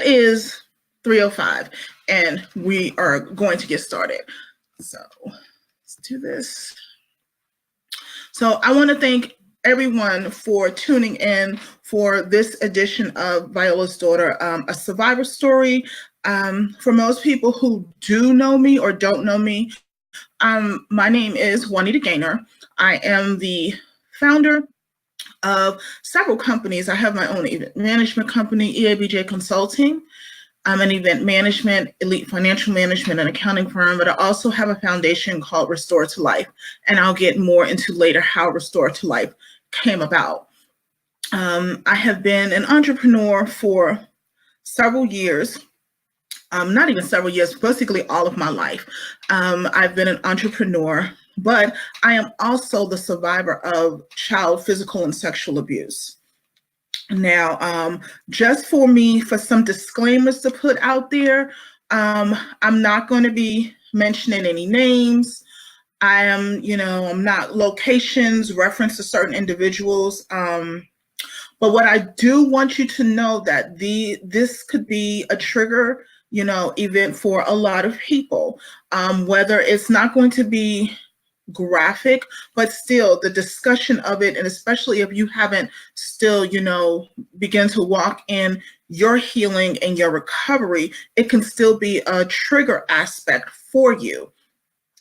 is 3:05, and we are going to get started. So let's do this. So I want to thank everyone for tuning in for this edition of Viola's Daughter, a survivor story. For most people who do know me or don't know me, my name is Juanita Gaynor. I am the founder of several companies. I have my own event management company, EABJ Consulting. I'm an event management, elite financial management, and accounting firm, but I also have a foundation called Restore to Life. And I'll get more into later how Restore to Life came about. I have been an entrepreneur for several years. Not even several years, basically all of my life. I've been an entrepreneur, but I am also the survivor of child physical and sexual abuse. Now, just for some disclaimers to put out there, I'm not going to be mentioning any names. I'm not locations, reference to certain individuals. But what I do want you to know that this could be a trigger, event for a lot of people, whether it's not going to be graphic, but still the discussion of it, and especially if you haven't still, begin to walk in your healing and your recovery, it can still be a trigger aspect for you.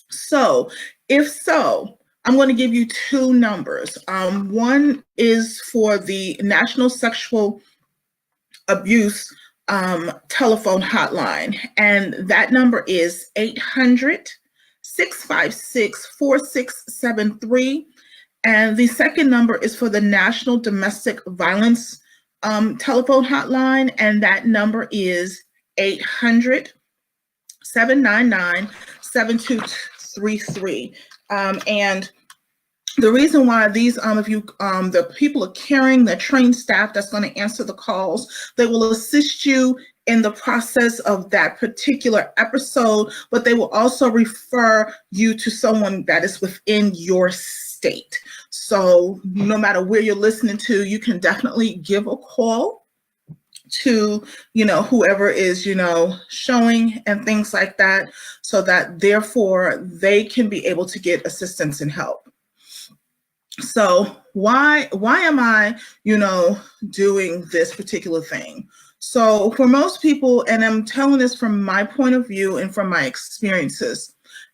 So if so, I'm going to give you two numbers. One is for the National Sexual Abuse telephone hotline, and that number is 800-656-4673. And the second number is for the National Domestic Violence telephone hotline, and that number is 800-799-7233. And the reason why these, the people are carrying the trained staff that's going to answer the calls, they will assist you in the process of that particular episode, but they will also refer you to someone that is within your state. So no matter where you're listening to, you can definitely give a call to, whoever is, showing and things like that, so that therefore they can be able to get assistance and help. So why am I, doing this particular thing? So for most people, and I'm telling this from my point of view and from my experiences,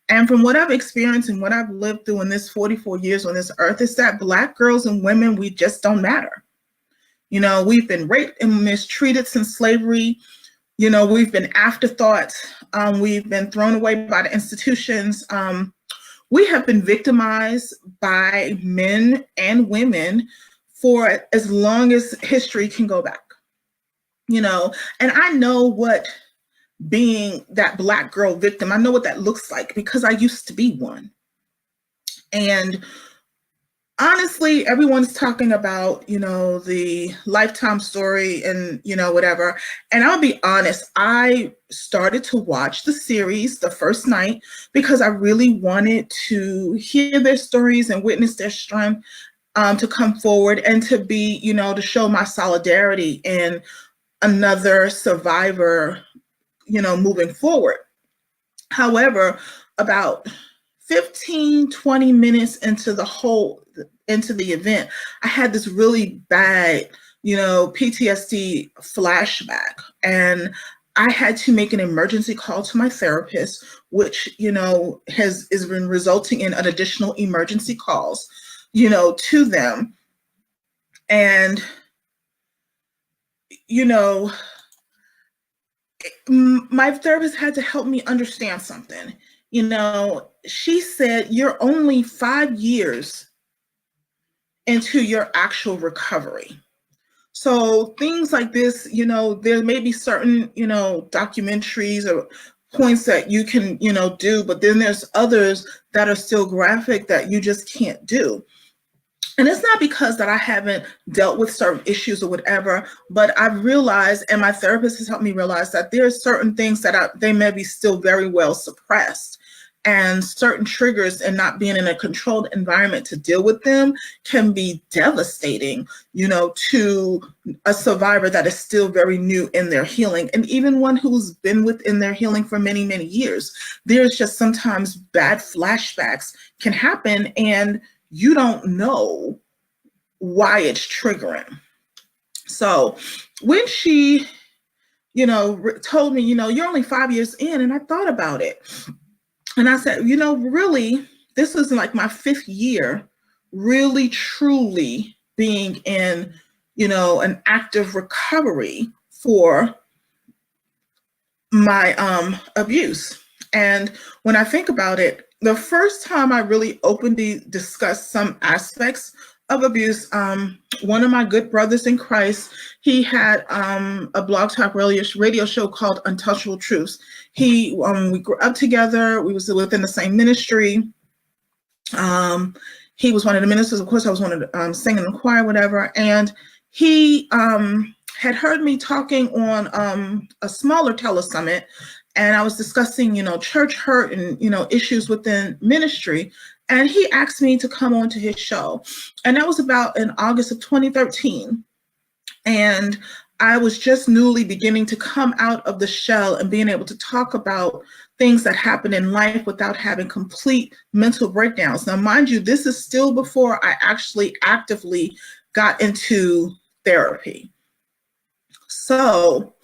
and from what I've experienced and what I've lived through in this 44 years on this earth, is that Black girls and women, we just don't matter. We've been raped and mistreated since slavery. We've been afterthoughts. We've been thrown away by the institutions. We have been victimized by men and women for as long as history can go back, and I know what being that Black girl victim, I know what that looks like because I used to be one. And honestly, everyone's talking about, the Lifetime story and, whatever. And I'll be honest, I started to watch the series the first night because I really wanted to hear their stories and witness their strength, to come forward and to be, to show my solidarity in another survivor, moving forward. However, about 15, 20 minutes into the event, I had this really bad, PTSD flashback, and I had to make an emergency call to my therapist, which, has been resulting in an additional emergency calls, to them. And, my therapist had to help me understand something. She said, you're only 5 years into your actual recovery. So things like this, there may be certain, documentaries or points that you can, do, but then there's others that are still graphic that you just can't do. And it's not because that I haven't dealt with certain issues or whatever, but I've realized, and my therapist has helped me realize, that there are certain things that they may be still very well suppressed. and certain triggers and not being in a controlled environment to deal with them can be devastating, to a survivor that is still very new in their healing. And even one who's been within their healing for many, many years, there's just sometimes bad flashbacks can happen and you don't know why it's triggering. So when she, told me, you're only 5 years in, and I thought about it. And I said, really, this is like my 5th year really, truly being in, an active recovery for my abuse. And when I think about it, the first time I really openly discussed some aspects of abuse, one of my good brothers in Christ, he had a blog talk radio show called Untouchable Truths. We grew up together. We was within the same ministry. He was one of the ministers. Of course, I was one of the singing in the choir, whatever. And he had heard me talking on a smaller telesummit, and I was discussing, church hurt and, issues within ministry. And he asked me to come on to his show. And that was about in August of 2013. And I was just newly beginning to come out of the shell and being able to talk about things that happen in life without having complete mental breakdowns. Now, mind you, this is still before I actually actively got into therapy. So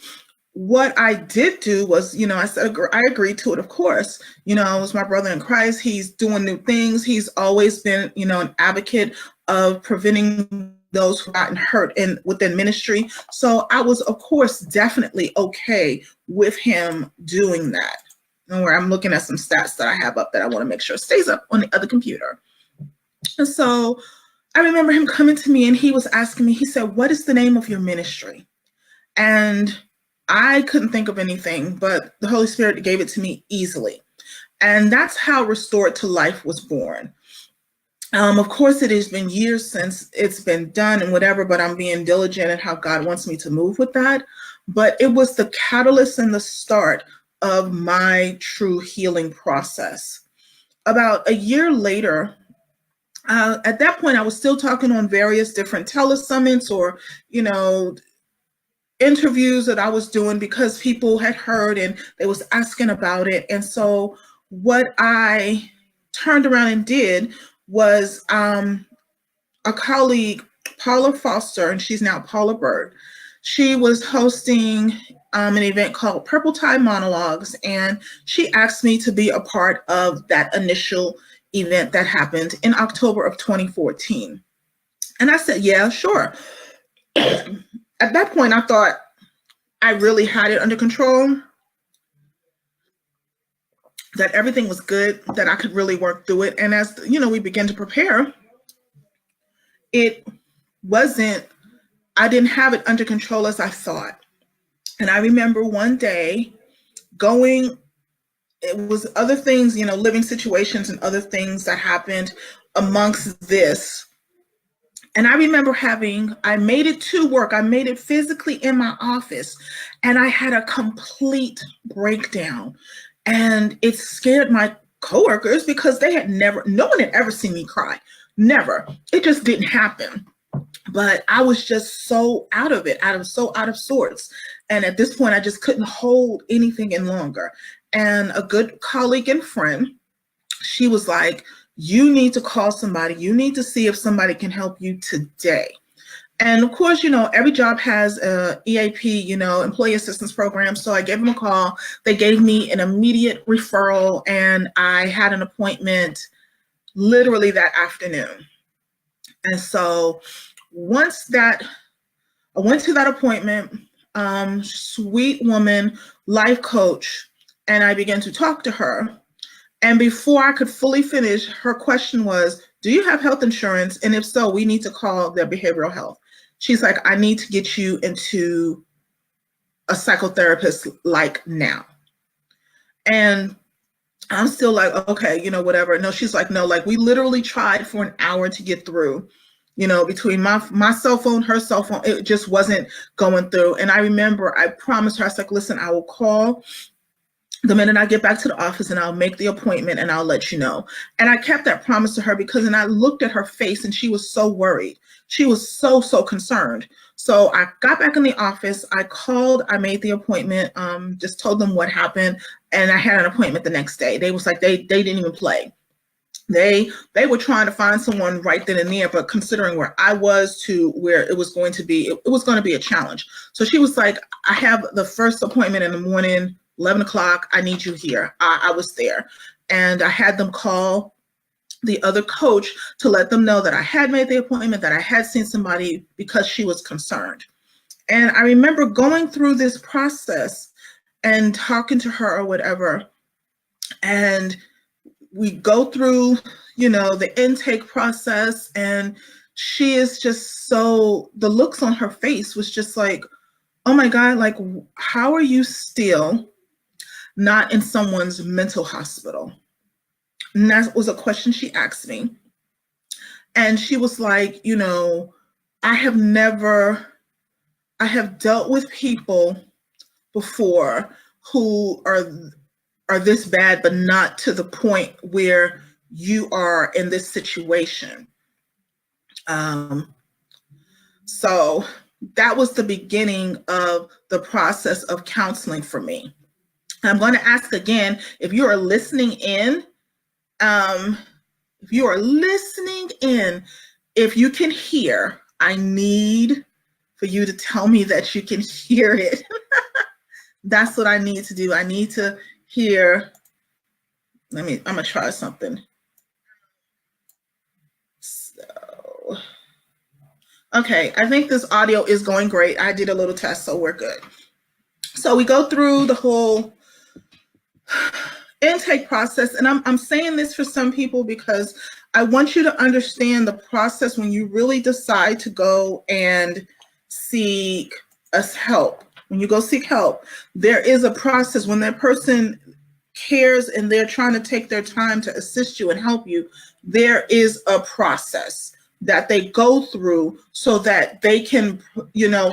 what I did do was, I said, I agreed to it, of course. It was my brother in Christ. He's doing new things. He's always been, an advocate of preventing those who've gotten hurt within ministry. So I was, of course, definitely okay with him doing that. And where I'm looking at some stats that I have up that I want to make sure stays up on the other computer. And so I remember him coming to me and he was asking me, he said, "What is the name of your ministry?" And I couldn't think of anything, but the Holy Spirit gave it to me easily. And that's how Restored to Life was born. Of course, it has been years since it's been done and whatever, but I'm being diligent in how God wants me to move with that. But it was the catalyst and the start of my true healing process. About a year later, at that point, I was still talking on various different telesummits or, interviews that I was doing because people had heard and they was asking about it. And so what I turned around and did was a colleague, Paula Foster, and she's now Paula Bird. She was hosting an event called Purple Tie Monologues, and she asked me to be a part of that initial event that happened in October of 2014. And I said, yeah, sure. At that point, I thought I really had it under control, that everything was good, that I could really work through it. And as we began to prepare, I didn't have it under control as I thought. And I remember one day it was other things, living situations and other things that happened amongst this. And I remember I made it to work. I made it physically in my office and I had a complete breakdown. And it scared my coworkers because no one had ever seen me cry. Never. It just didn't happen. But I was just so out of it, so out of sorts. And at this point, I just couldn't hold anything in longer. And a good colleague and friend, she was like, "You need to call somebody. You need to see if somebody can help you today." And of course, every job has a EAP, employee assistance program. So I gave them a call. They gave me an immediate referral and I had an appointment literally that afternoon. And so once I went to that appointment, sweet woman, life coach, and I began to talk to her. And before I could fully finish, her question was, "Do you have health insurance? And if so, we need to call their behavioral health." She's like, "I need to get you into a psychotherapist like now." And I'm still like, okay, whatever. No, she's like, "No, like we literally tried for an hour to get through, between my cell phone, her cell phone, it just wasn't going through." And I remember I promised her, I was like, "Listen, I will call the minute I get back to the office, and I'll make the appointment and I'll let you know. And I kept that promise to her because, and I looked at her face and she was so worried. She was so, so concerned. So I got back in the office. I called, I made the appointment, just told them what happened. And I had an appointment the next day. They was like, they didn't even play. They were trying to find someone right then and there, but considering where I was to where it was going to be, it was going to be a challenge. So she was like, I have the first appointment in the morning, 11 o'clock. I need you here. I was there. And I had them call the other coach to let them know that I had made the appointment, that I had seen somebody, because she was concerned. And I remember going through this process and talking to her or whatever. And we go through, the intake process, and she is just so, the looks on her face was just like, oh my God, like, how are you still not in someone's mental hospital? And that was a question she asked me. And she was like, I have dealt with people before who are this bad, but not to the point where you are in this situation. So that was the beginning of the process of counseling for me. I'm going to ask again, if you are listening in, if you can hear, I need for you to tell me that you can hear it. That's what I need to do. I need to hear. I'm going to try something. So, okay, I think this audio is going great. I did a little test, so we're good. So we go through the whole intake process, and I'm saying this for some people because I want you to understand the process when you really decide to go and seek us help. When you go seek help, there is a process. When that person cares and they're trying to take their time to assist you and help you, there is a process that they go through so that they can,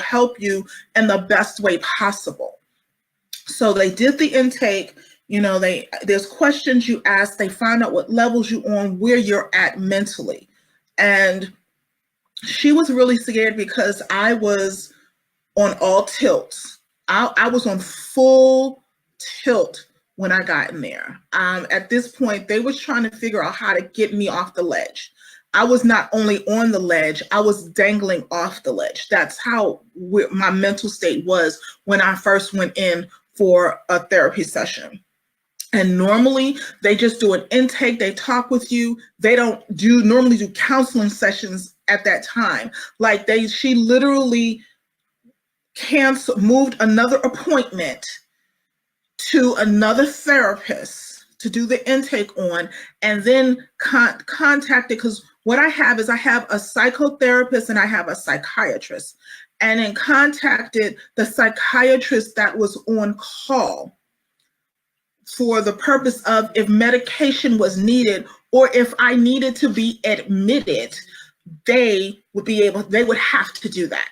help you in the best way possible. So they did the intake. There's questions you ask. They find out what levels you're on, where you're at mentally. And she was really scared because I was on all tilts. I was on full tilt when I got in there. At this point, they was trying to figure out how to get me off the ledge. I was not only on the ledge, I was dangling off the ledge. That's how my mental state was when I first went in for a therapy session. And normally they just do an intake, they talk with you. They don't normally do counseling sessions at that time. Like she literally moved another appointment to another therapist to do the intake on, and then contacted, because what I have is I have a psychotherapist and I have a psychiatrist, and then contacted the psychiatrist that was on call for the purpose of if medication was needed or if I needed to be admitted, they would have to do that.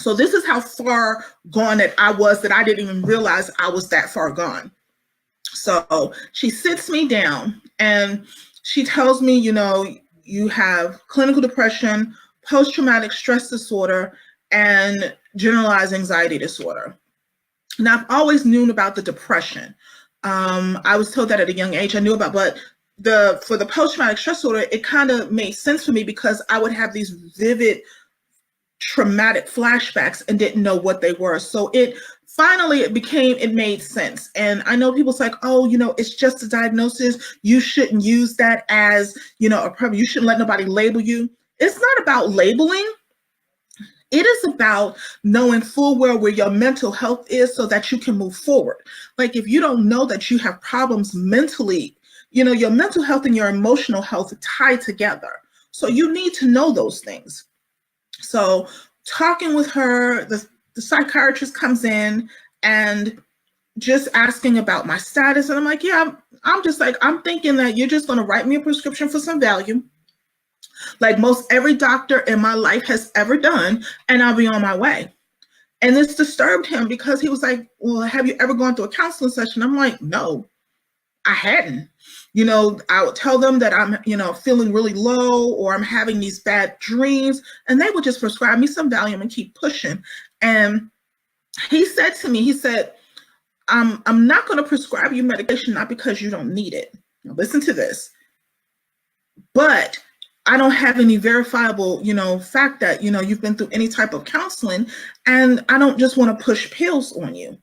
So this is how far gone that I was, that I didn't even realize I was that far gone. So she sits me down and she tells me, you have clinical depression, post-traumatic stress disorder, and generalized anxiety disorder. Now, I've always known about the depression. I was told that at a young age. I knew about, but for the post-traumatic stress disorder, it kind of made sense for me because I would have these vivid traumatic flashbacks and didn't know what they were. So it made sense. And I know people's like, oh, it's just a diagnosis. You shouldn't use that as, a problem. You shouldn't let nobody label you. It's not about labeling. It is about knowing full well where your mental health is so that you can move forward. Like if you don't know that you have problems mentally, your mental health and your emotional health tie together. So you need to know those things. So talking with her, the psychiatrist comes in and just asking about my status. And I'm like, yeah, I'm thinking that you're just going to write me a prescription for some Valium, like most every doctor in my life has ever done, and I'll be on my way. And this disturbed him because he was like, well, have you ever gone through a counseling session? I'm like, no, I hadn't. I would tell them that I'm, feeling really low or I'm having these bad dreams, and they would just prescribe me some Valium and keep pushing. And he said to me, he said, I'm not going to prescribe you medication, not because you don't need it. Now, listen to this. But I don't have any verifiable, fact that, you've been through any type of counseling, and I don't just want to push pills on you.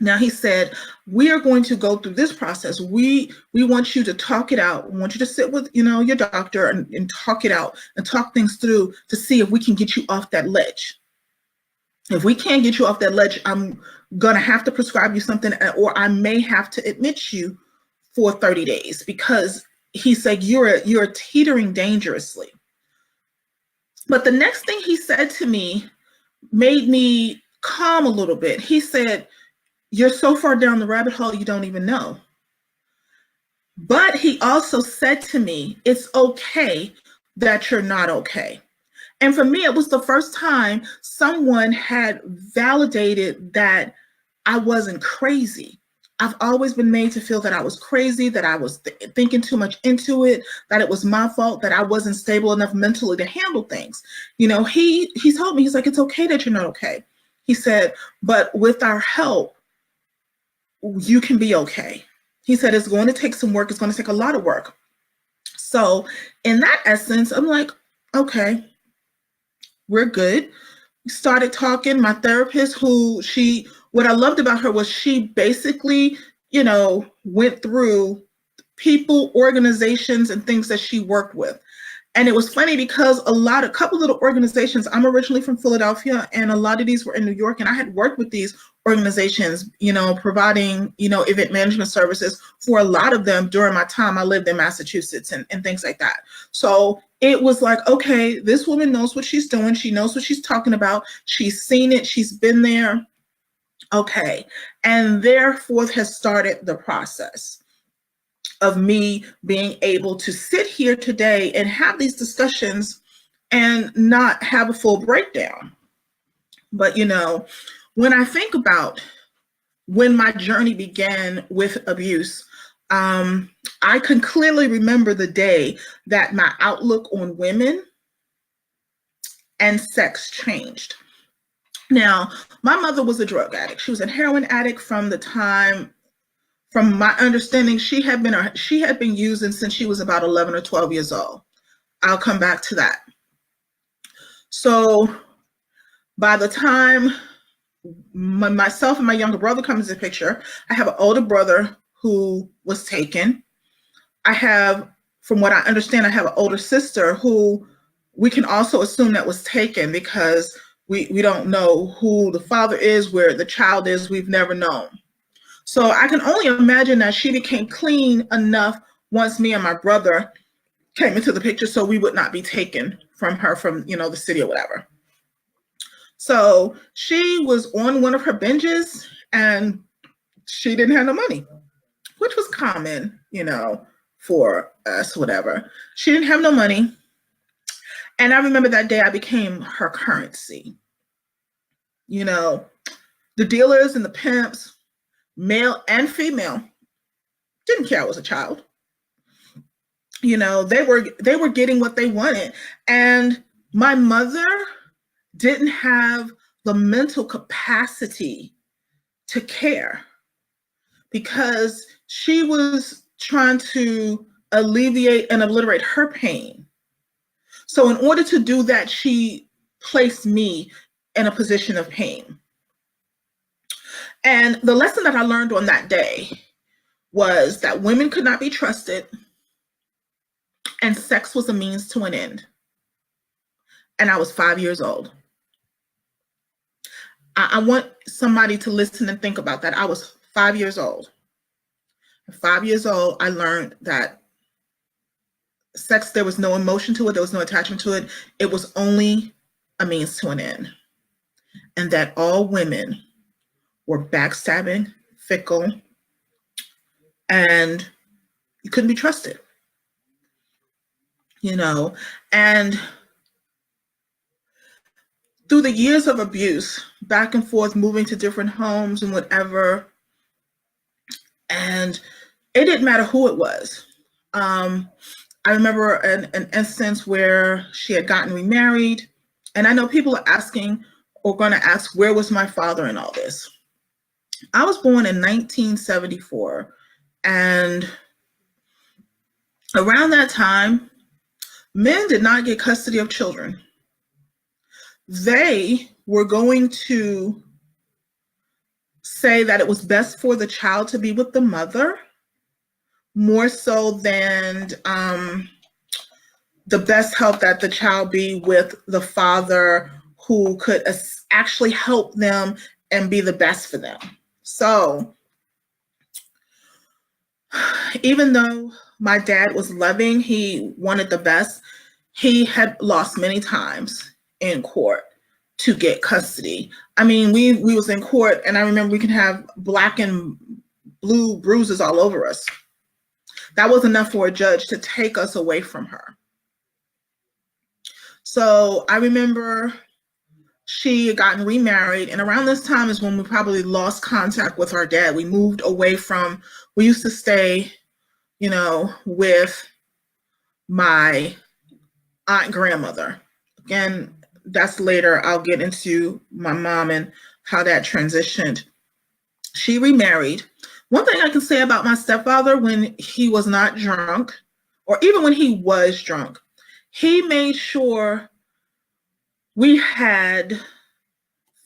Now he said, we are going to go through this process. We want you to talk it out. We want you to sit with, your doctor and talk it out and talk things through to see if we can get you off that ledge. If we can't get you off that ledge, I'm going to have to prescribe you something, or I may have to admit you for 30 days because he said, you're teetering dangerously. But the next thing he said to me made me calm a little bit. He said, you're so far down the rabbit hole, you don't even know. But he also said to me, it's okay that you're not okay. And for me, it was the first time someone had validated that I wasn't crazy. I've always been made to feel that I was crazy, that I was thinking too much into it, that it was my fault, that I wasn't stable enough mentally to handle things. He told me, he's like, it's okay that you're not okay. He said, but with our help, you can be okay. He said, it's going to take some work. It's going to take a lot of work. So in that essence, I'm like, okay, we're good. We started talking. My therapist, what I loved about her was she basically, went through people, organizations, and things that she worked with. And it was funny because a couple little organizations, I'm originally from Philadelphia, and a lot of these were in New York, and I had worked with these organizations, providing, event management services for a lot of them during my time I lived in Massachusetts and things like that. So it was like, okay, this woman knows what she's doing. She knows what she's talking about. She's seen it. She's been there. Okay. And therefore has started the process of me being able to sit here today and have these discussions and not have a full breakdown. But, when I think about when my journey began with abuse, I can clearly remember the day that my outlook on women and sex changed. Now, my mother was a drug addict. She was a heroin addict from my understanding, she had been using since she was about 11 or 12 years old. I'll come back to that. So by the time myself and my younger brother come into the picture, I have an older brother who was taken. From what I understand, I have an older sister who we can also assume that was taken because we don't know who the father is, where the child is. We've never known. So I can only imagine that she became clean enough once me and my brother came into the picture so we would not be taken from her from, the city or whatever. So she was on one of her binges and she didn't have no money, which was common, for us, whatever. She didn't have no money. And I remember that day I became her currency. The dealers and the pimps, male and female, didn't care I was a child. They were getting what they wanted. And my mother didn't have the mental capacity to care because she was trying to alleviate and obliterate her pain. So in order to do that, she placed me in a position of pain. And the lesson that I learned on that day was that women could not be trusted and sex was a means to an end. And I was 5 years old. I want somebody to listen and think about that. I was 5 years old. At 5 years old, I learned that sex, there was no emotion to it. There was no attachment to it. It was only a means to an end. And that all women were backstabbing, fickle, and you couldn't be trusted. And through the years of abuse, back and forth, moving to different homes and whatever, and it didn't matter who it was. I remember an instance where she had gotten remarried, and I know people are asking or going to ask, where was my father in all this? I was born in 1974, and around that time, men did not get custody of children. They were going to say that it was best for the child to be with the mother more so than the best help that the child be with the father who could actually help them and be the best for them. So even though my dad was loving, he wanted the best, he had lost many times in court to get custody. I mean, we was in court, and I remember we could have black and blue bruises all over us. That was enough for a judge to take us away from her. So I remember she had gotten remarried, and around this time is when we probably lost contact with our dad. We moved away from, we used to stay, with my aunt grandmother. Again, that's later. I'll get into my mom and how that transitioned. She remarried. One thing I can say about my stepfather, when he was not drunk, or even when he was drunk, he made sure we had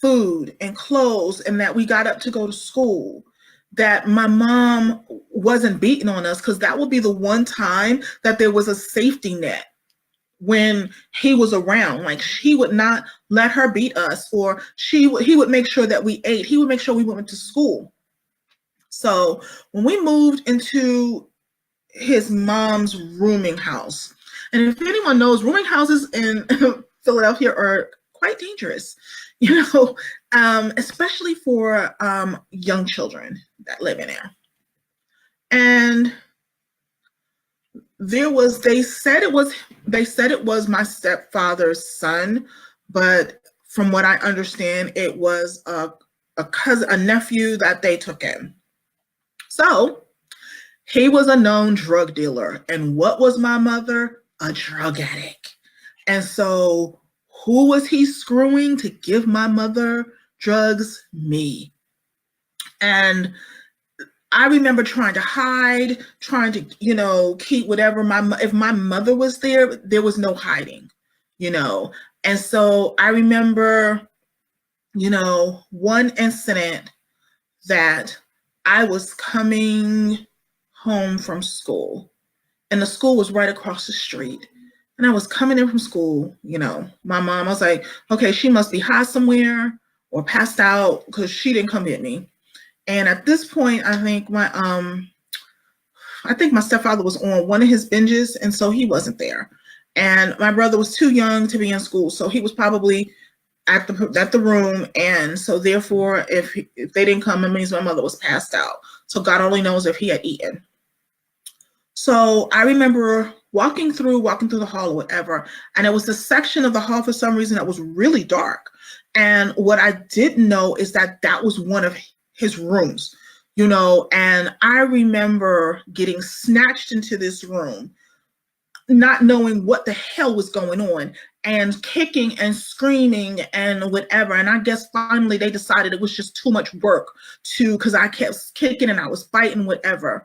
food and clothes and that we got up to go to school, that my mom wasn't beating on us, because that would be the one time that there was a safety net when he was around. Like, he would not let her beat us, or he would make sure that we ate. He would make sure we went to school. So when we moved into his mom's rooming house, and if anyone knows, rooming houses in Philadelphia are quite dangerous, especially for young children that live in there. And they said it was my stepfather's son, but from what I understand, it was a cousin, a nephew that they took in. So he was a known drug dealer. And what was my mother? A drug addict. And so who was he screwing to give my mother drugs? Me. And I remember trying to hide, trying to, keep whatever if my mother was there, there was no hiding, And so I remember, one incident that I was coming home from school, and the school was right across the street. And I was coming in from school, my mom, I was like, okay, she must be high somewhere or passed out, because she didn't come get me. And at this point, I think my stepfather was on one of his binges, and so he wasn't there. And my brother was too young to be in school, so he was probably at the room. And so therefore, if they didn't come, it means my mother was passed out. So God only knows if he had eaten. So I remember walking through the hall or whatever, and it was the section of the hall for some reason that was really dark. And what I didn't know is that was one of his rooms, and I remember getting snatched into this room, not knowing what the hell was going on, and kicking and screaming and whatever. And I guess finally they decided it was just too much work because I kept kicking and I was fighting, whatever.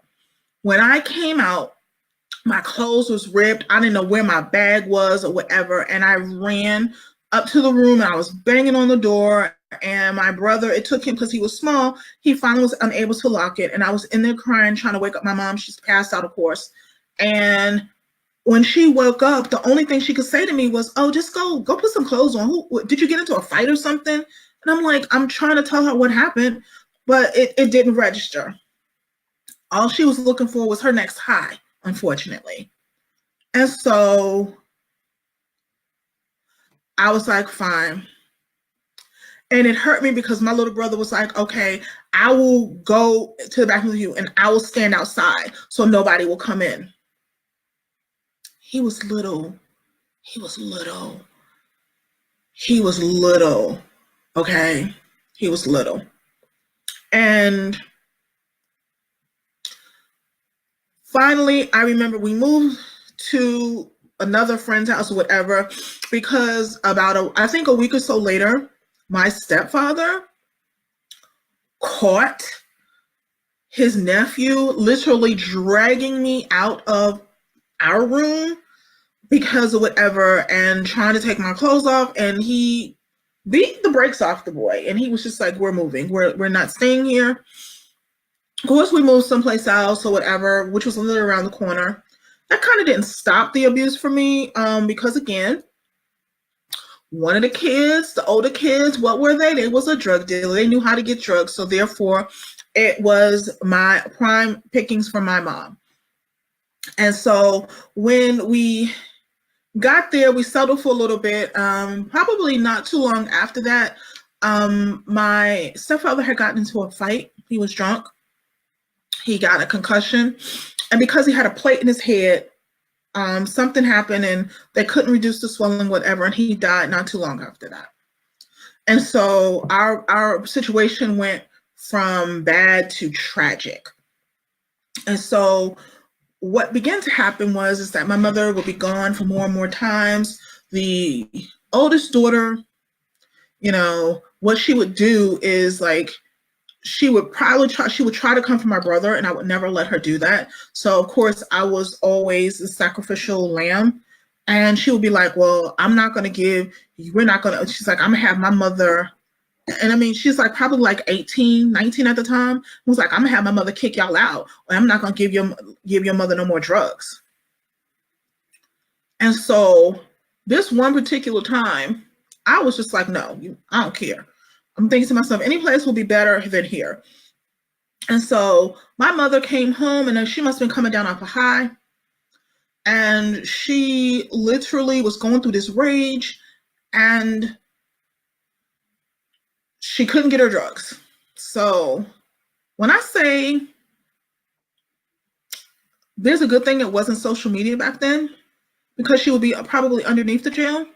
When I came out, my clothes was ripped. I didn't know where my bag was or whatever. And I ran up to the room, and I was banging on the door. And my brother, it took him, because he was small, he finally was unable to lock it. And I was in there crying, trying to wake up my mom. She's passed out, of course. And when she woke up, the only thing she could say to me was, oh, just go put some clothes on. Did you get into a fight or something? And I'm like, I'm trying to tell her what happened, but it didn't register. All she was looking for was her next high, unfortunately. And so I was like, fine. And it hurt me because my little brother was like, okay, I will go to the bathroom with you and I will stand outside so nobody will come in. He was little. he was little, okay? He was little. And finally, I remember we moved to another friend's house or whatever, because I think a week or so later, my stepfather caught his nephew literally dragging me out of our room because of whatever and trying to take my clothes off, and he beat the brakes off the boy, and he was just like, we're moving, we're not staying here. Of course, we moved someplace else or whatever, which was a little around the corner. That kind of didn't stop the abuse for me, because again, one of the kids, the older kids, what were they? They was a drug dealer. They knew how to get drugs, so therefore it was my prime pickings from my mom. And so when we got there, we settled for a little bit. Probably not too long after that, my stepfather had gotten into a fight. He was drunk. He got a concussion. And because he had a plate in his head, something happened and they couldn't reduce the swelling, whatever, and he died not too long after that. And so our situation went from bad to tragic. And so what began to happen is that my mother would be gone for more and more times. The oldest daughter, what she would do is like, she would try to come for my brother, and I would never let her do that. So of course I was always the sacrificial lamb. And she would be like, well, she's like, I'm gonna have my mother. And I mean, she's like probably like 18, 19 at the time. Was like, I'm gonna have my mother kick y'all out, or I'm not gonna give your mother no more drugs. And so this one particular time, I was just like, no, I don't care. I'm thinking to myself, any place will be better than here. And so my mother came home, and she must have been coming down off a high. And she literally was going through this rage, and she couldn't get her drugs. So when I say there's a good thing it wasn't social media back then, because she would be probably underneath the jail.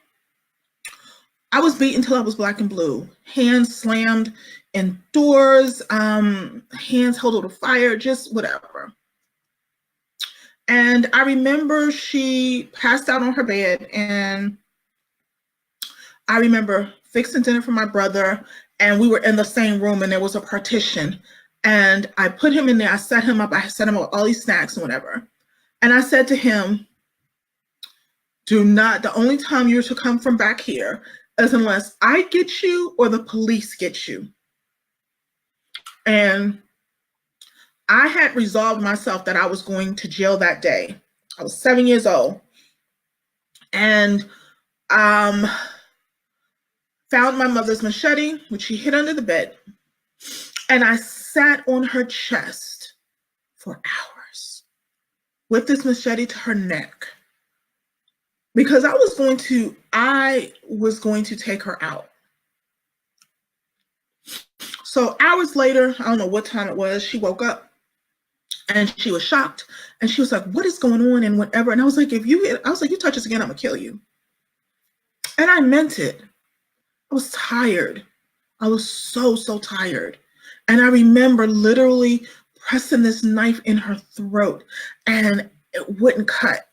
I was beaten till I was black and blue. Hands slammed in doors, hands held over fire, just whatever. And I remember she passed out on her bed, and I remember fixing dinner for my brother, and we were in the same room, and there was a partition. And I put him in there. I set him up with all these snacks and whatever. And I said to him, the only time you're to come from back here is unless I get you or the police get you. And I had resolved myself that I was going to jail that day. I was 7 years old. And found my mother's machete, which she hid under the bed. And I sat on her chest for hours with this machete to her neck, because I was going to take her out. So hours later, I don't know what time it was, she woke up and she was shocked, and she was like, what is going on and whatever. And I was like, you touch us again, I'm gonna kill you. And I meant it. I was tired. I was so tired. And I remember literally pressing this knife in her throat, and it wouldn't cut.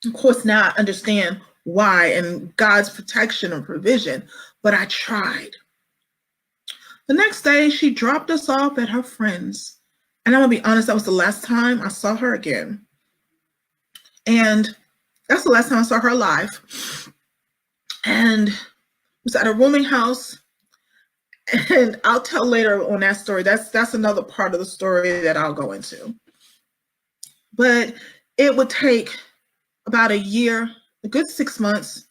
Of course, now I understand why, and God's protection and provision, but I tried. The next day, she dropped us off at her friend's. And I'm gonna be honest, that was the last time I saw her again. And that's the last time I saw her alive. And it was at a rooming house. And I'll tell later on that story. That's another part of the story that I'll go into. But it would take about a year, a good 6 months.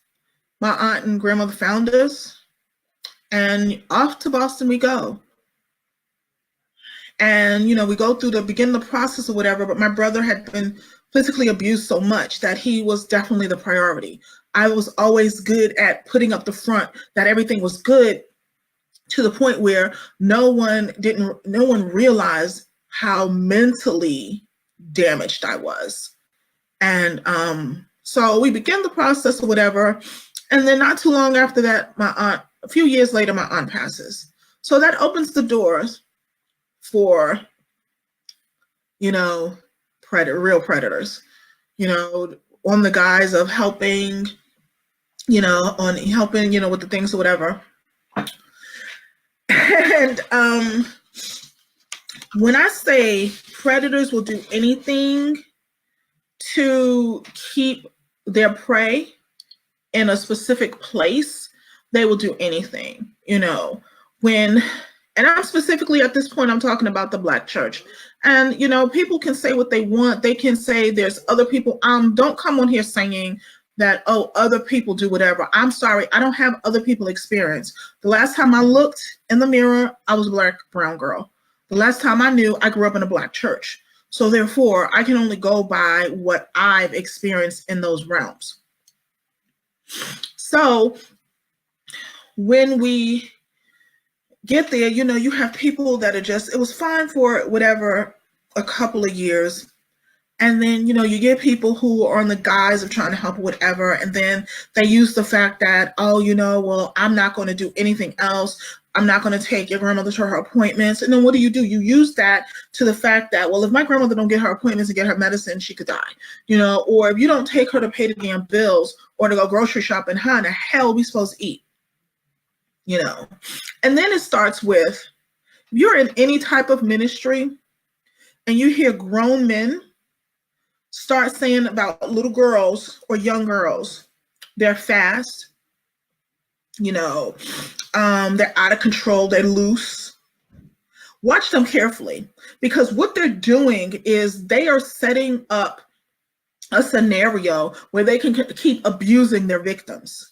My aunt and grandmother found us, and off to Boston we go. And, we go through begin the process or whatever, but my brother had been physically abused so much that he was definitely the priority. I was always good at putting up the front that everything was good, to the point where no one realized how mentally damaged I was. And so we began the process or whatever, And then not too long after that, a few years later, my aunt passes. So that opens the doors for, real predators, on the guise of helping, with the things or whatever. And when I say predators will do anything to keep their prey in a specific place, they will do anything, and I'm specifically at this point, I'm talking about the Black church. And, people can say what they want. They can say there's other people. Don't come on here saying that, oh, other people do whatever. I'm sorry. I don't have other people experience. The last time I looked in the mirror, I was a Black, brown girl. The last time I knew, I grew up in a Black church. So therefore, I can only go by what I've experienced in those realms. So when we get there, you have people that are just, it was fine for whatever, a couple of years. And then, you get people who are on the guise of trying to help whatever. And then they use the fact that, oh, well, I'm not going to do anything else. I'm not going to take your grandmother to her appointments. And then what do? You use that to the fact that, well, if my grandmother don't get her appointments and get her medicine, she could die, or if you don't take her to pay the damn bills or to go grocery shopping, how in the hell are we supposed to eat? And then it starts with, if you're in any type of ministry and you hear grown men start saying about little girls or young girls, they're fast, they're out of control, they're loose. Watch them carefully, because what they're doing is they are setting up a scenario where they can keep abusing their victims.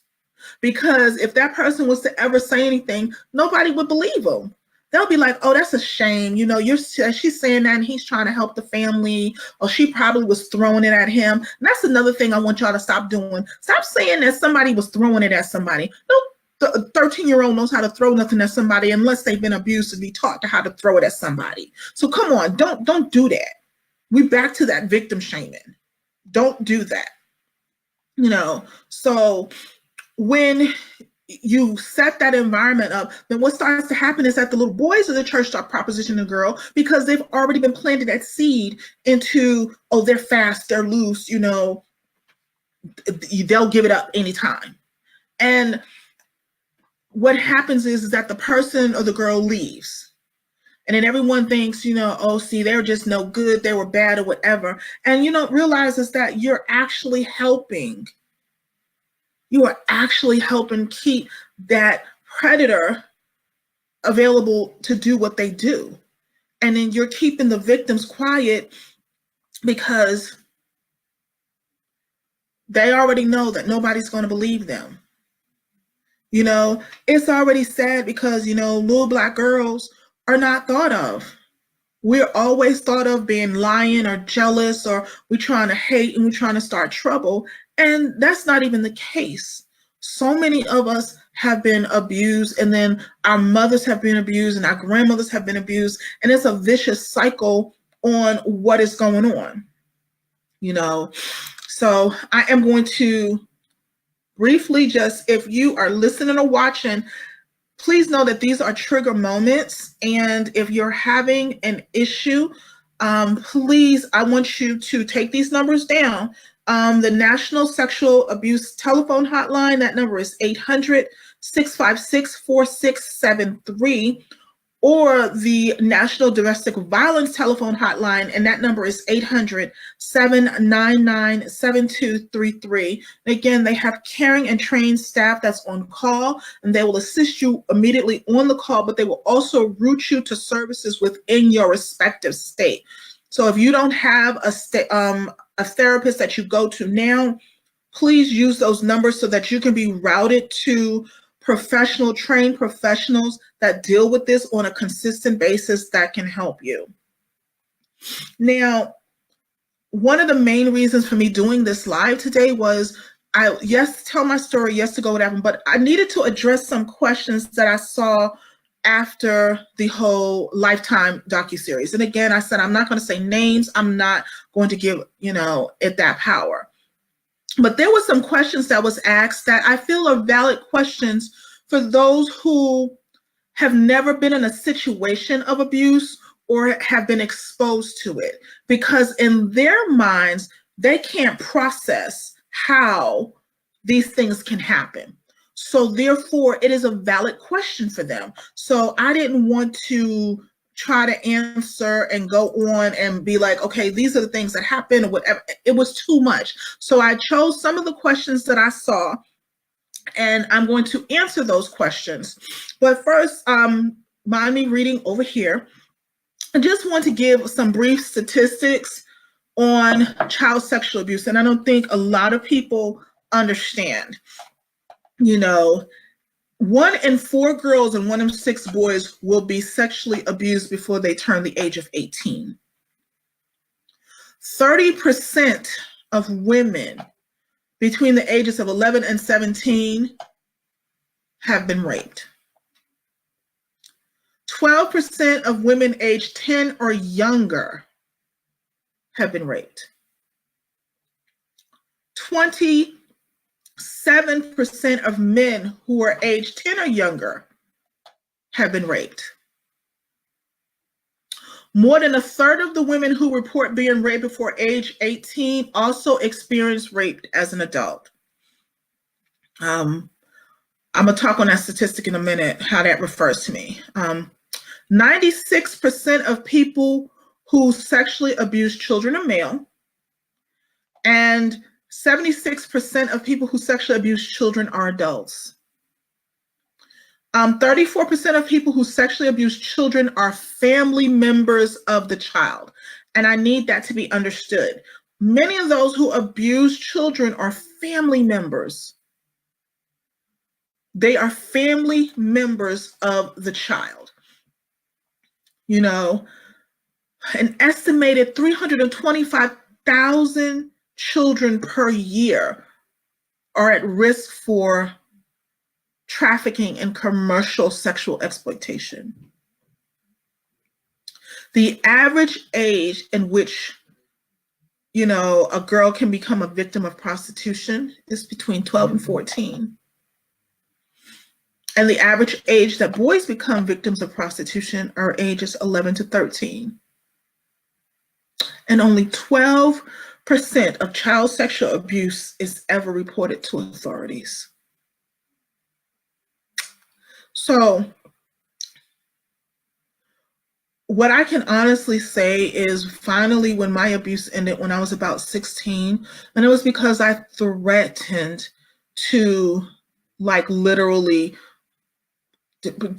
Because if that person was to ever say anything, nobody would believe them. They'll be like, oh, that's a shame. She's saying that and he's trying to help the family, or she probably was throwing it at him. And that's another thing I want y'all to stop doing. Stop saying that somebody was throwing it at somebody. No 13-year-old knows how to throw nothing at somebody unless they've been abused to be taught to how to throw it at somebody. So come on, don't do that. We back to that victim shaming. Don't do that. So when you set that environment up, then what starts to happen is that the little boys of the church start propositioning the girl, because they've already been planted that seed into, oh, they're fast, they're loose, they'll give it up anytime. And what happens is that the person or the girl leaves. And then everyone thinks, oh, see, they're just no good, they were bad or whatever. And you don't realize is that you're actually helping. You are actually helping keep that predator available to do what they do. And then you're keeping the victims quiet because they already know that nobody's going to believe them. It's already sad because, little Black girls are not thought of. We're always thought of being lying or jealous, or we're trying to hate and we're trying to start trouble. And that's not even the case. So many of us have been abused, and then our mothers have been abused, and our grandmothers have been abused. And it's a vicious cycle on what is going on. So I am going to briefly just, if you are listening or watching, please know that these are trigger moments. And if you're having an issue, please, I want you to take these numbers down. The National Sexual Abuse Telephone Hotline, that number is 800-656-4673. Or the National Domestic Violence Telephone Hotline, and that number is 800-799-7233. Again, they have caring and trained staff that's on call, and they will assist you immediately on the call, but they will also route you to services within your respective state. So if you don't have a therapist that you go to now, please use those numbers so that you can be routed to trained professionals that deal with this on a consistent basis that can help you. Now, one of the main reasons for me doing this live today was, tell my story, to go what happened, but I needed to address some questions that I saw after the whole Lifetime docuseries. And again, I said, I'm not going to say names. I'm not going to give, it that power. But there were some questions that was asked that I feel are valid questions for those who have never been in a situation of abuse or have been exposed to it, because in their minds, they can't process how these things can happen. So therefore, it is a valid question for them. So I didn't want to try to answer and go on and be like, okay, these are the things that happen or whatever. It was too much. So I chose some of the questions that I saw, and I'm going to answer those questions. But first, mind me reading over here. I just want to give some brief statistics on child sexual abuse, and I don't think a lot of people understand. 1 in 4 girls and 1 in 6 boys will be sexually abused before they turn the age of 18. 30% of women between the ages of 11 and 17 have been raped. 12% of women aged 10 or younger have been raped. 27% of men who are aged 10 or younger have been raped. More than a third of the women who report being raped before age 18 also experienced rape as an adult. I'm going to talk on that statistic in a minute, how that refers to me. 96% of people who sexually abuse children are male, and 76% of people who sexually abuse children are adults. 34% of people who sexually abuse children are family members of the child. And I need that to be understood. Many of those who abuse children are family members. They are family members of the child. An estimated 325,000 children per year are at risk for trafficking and commercial sexual exploitation. The average age in which, a girl can become a victim of prostitution is between 12 and 14. And the average age that boys become victims of prostitution are ages 11 to 13. And only 12% of child sexual abuse is ever reported to authorities. So what I can honestly say is finally when my abuse ended when I was about 16, and it was because I threatened to literally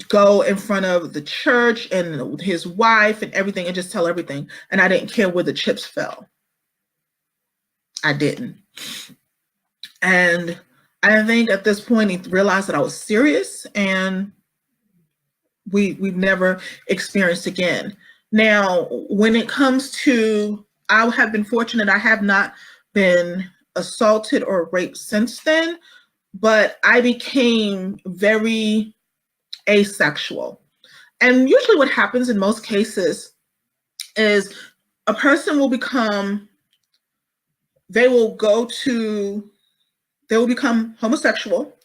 go in front of the church and his wife and everything and just tell everything. And I didn't care where the chips fell. I didn't. And I think at this point he realized that I was serious, and we've never experienced again. Now, when it comes to, I have been fortunate, I have not been assaulted or raped since then, but I became very asexual. And usually what happens in most cases is a person will become homosexual.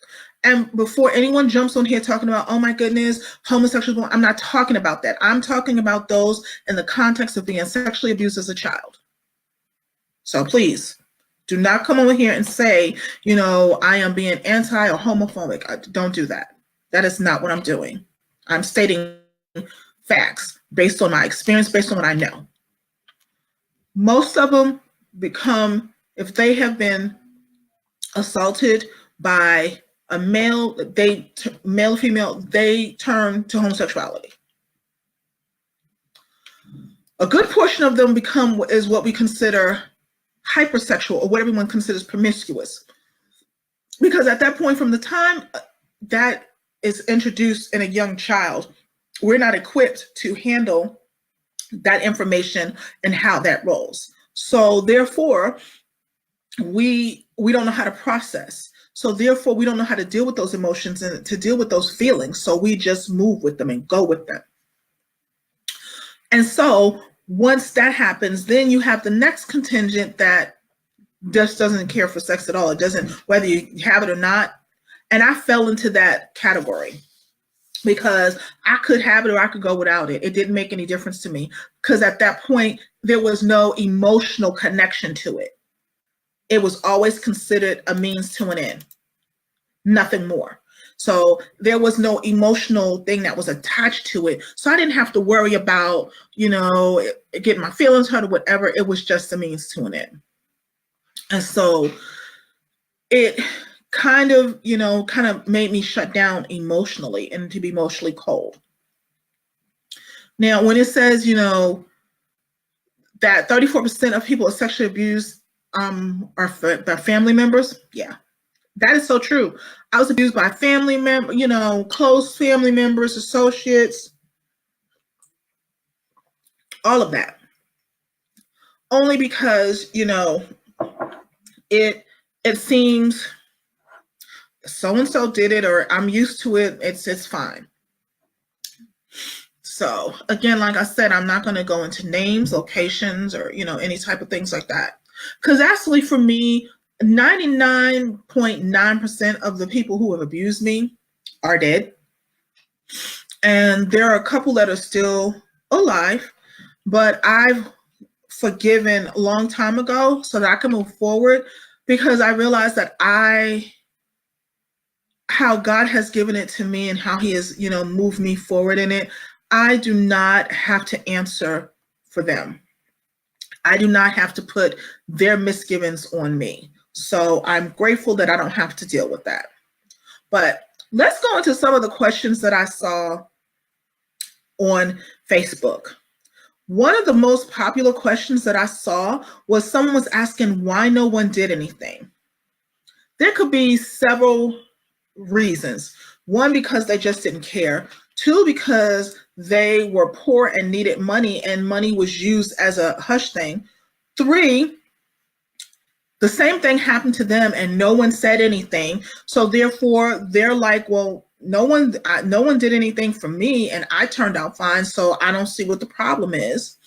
And before anyone jumps on here talking about, oh my goodness, homosexual, I'm not talking about that. I'm talking about those in the context of being sexually abused as a child. So please do not come over here and say, I am being anti or homophobic. Don't do that. That is not what I'm doing. I'm stating facts based on my experience, based on what I know. Most of them become, if they have been assaulted by a male, male or female, they turn to homosexuality. A good portion of them is what we consider hypersexual, or what everyone considers promiscuous. Because at that point, from the time that is introduced in a young child, we're not equipped to handle that information and how that rolls. So therefore, we don't know how to process. So therefore, we don't know how to deal with those emotions and to deal with those feelings. So we just move with them and go with them. And so once that happens, then you have the next contingent that just doesn't care for sex at all. It doesn't, whether you have it or not. And I fell into that category because I could have it or I could go without it. It didn't make any difference to me because at that point, there was no emotional connection to it. It was always considered a means to an end, nothing more. So there was no emotional thing that was attached to it. So I didn't have to worry about, getting my feelings hurt or whatever. It was just a means to an end. And so it kind of made me shut down emotionally and to be emotionally cold. Now, when it says, that 34% of people are sexually abused are by family members, yeah, that is so true. I was abused by family members, close family members, associates, all of that. Only because, it seems so-and-so did it, or I'm used to it, it's fine. So again, like I said, I'm not going to go into names, locations, or, any type of things like that. Because actually for me, 99.9% of the people who have abused me are dead. And there are a couple that are still alive, but I've forgiven a long time ago so that I can move forward, because I realized that how God has given it to me and how he has, moved me forward in it. I do not have to answer for them. I do not have to put their misgivings on me. So I'm grateful that I don't have to deal with that. But let's go into some of the questions that I saw on Facebook. One of the most popular questions that I saw was someone was asking why no one did anything. There could be several reasons. One, because they just didn't care. Two, because they were poor and needed money and money was used as a hush thing. Three, the same thing happened to them and no one said anything. So therefore they're like, well, no one did anything for me and I turned out fine. So I don't see what the problem is.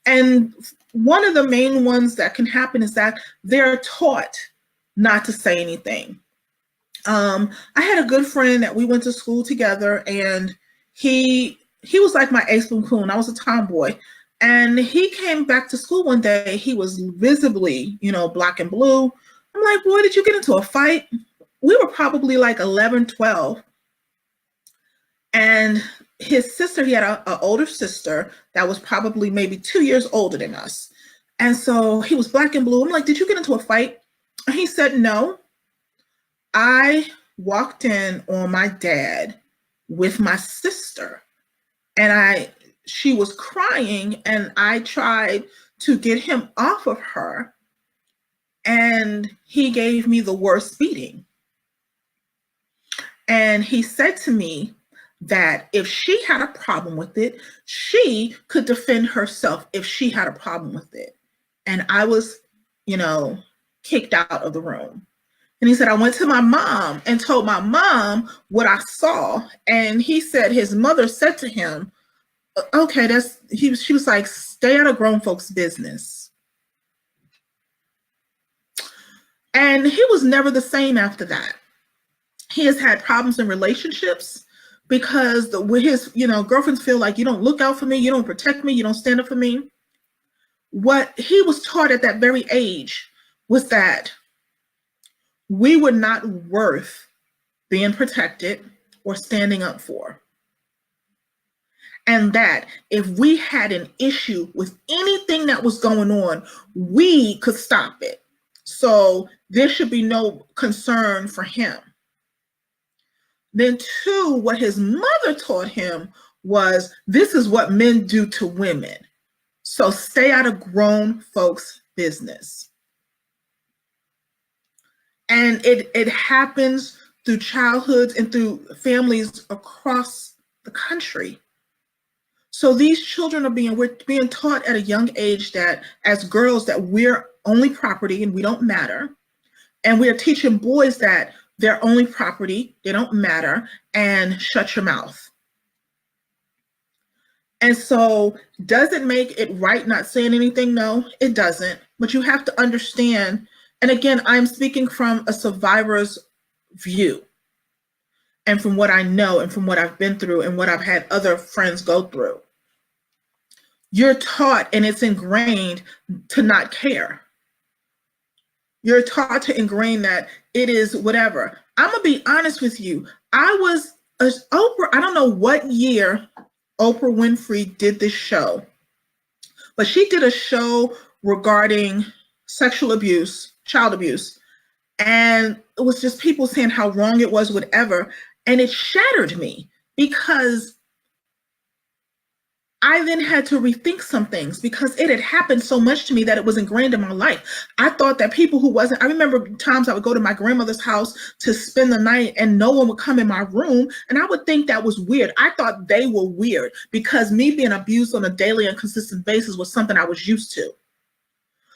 And one of the main ones that can happen is that they're taught not to say anything. I had a good friend that we went to school together, and he was like my ace boon coon. I was a tomboy, and he came back to school one day. He was visibly, black and blue. I'm like, boy, did you get into a fight? We were probably like 11, 12. And his sister, he had an older sister that was probably maybe 2 years older than us. And so he was black and blue. I'm like, did you get into a fight? And he said, no. I walked in on my dad with my sister, and she was crying, and I tried to get him off of her, and he gave me the worst beating. And he said to me that if she had a problem with it, she could defend herself if she had a problem with it. And I was, kicked out of the room. And he said, I went to my mom and told my mom what I saw. And he said his mother said to him, okay, she was like, stay out of grown folks' business. And he was never the same after that. He has had problems in relationships because with his, girlfriends feel like you don't look out for me, you don't protect me, you don't stand up for me. What he was taught at that very age was that we were not worth being protected or standing up for. And that if we had an issue with anything that was going on, we could stop it. So there should be no concern for him. Then two, what his mother taught him was, this is what men do to women. So stay out of grown folks' business. And it happens through childhoods and through families across the country. So these children we're being taught at a young age that as girls that we're only property and we don't matter. And we're teaching boys that they're only property, they don't matter, and shut your mouth. And so does it make it right not saying anything? No, it doesn't. But you have to understand And again, I'm speaking from a survivor's view and from what I know and from what I've been through and what I've had other friends go through. You're taught and it's ingrained to not care. You're taught to ingrain that it is whatever. I'm going to be honest with you. Oprah, I don't know what year Oprah Winfrey did this show, but she did a show regarding sexual abuse, child abuse. And it was just people saying how wrong it was, whatever. And it shattered me because I then had to rethink some things because it had happened so much to me that it was ingrained in my life. I thought that people who wasn't, I remember times I would go to my grandmother's house to spend the night and no one would come in my room. And I would think that was weird. I thought they were weird because me being abused on a daily and consistent basis was something I was used to.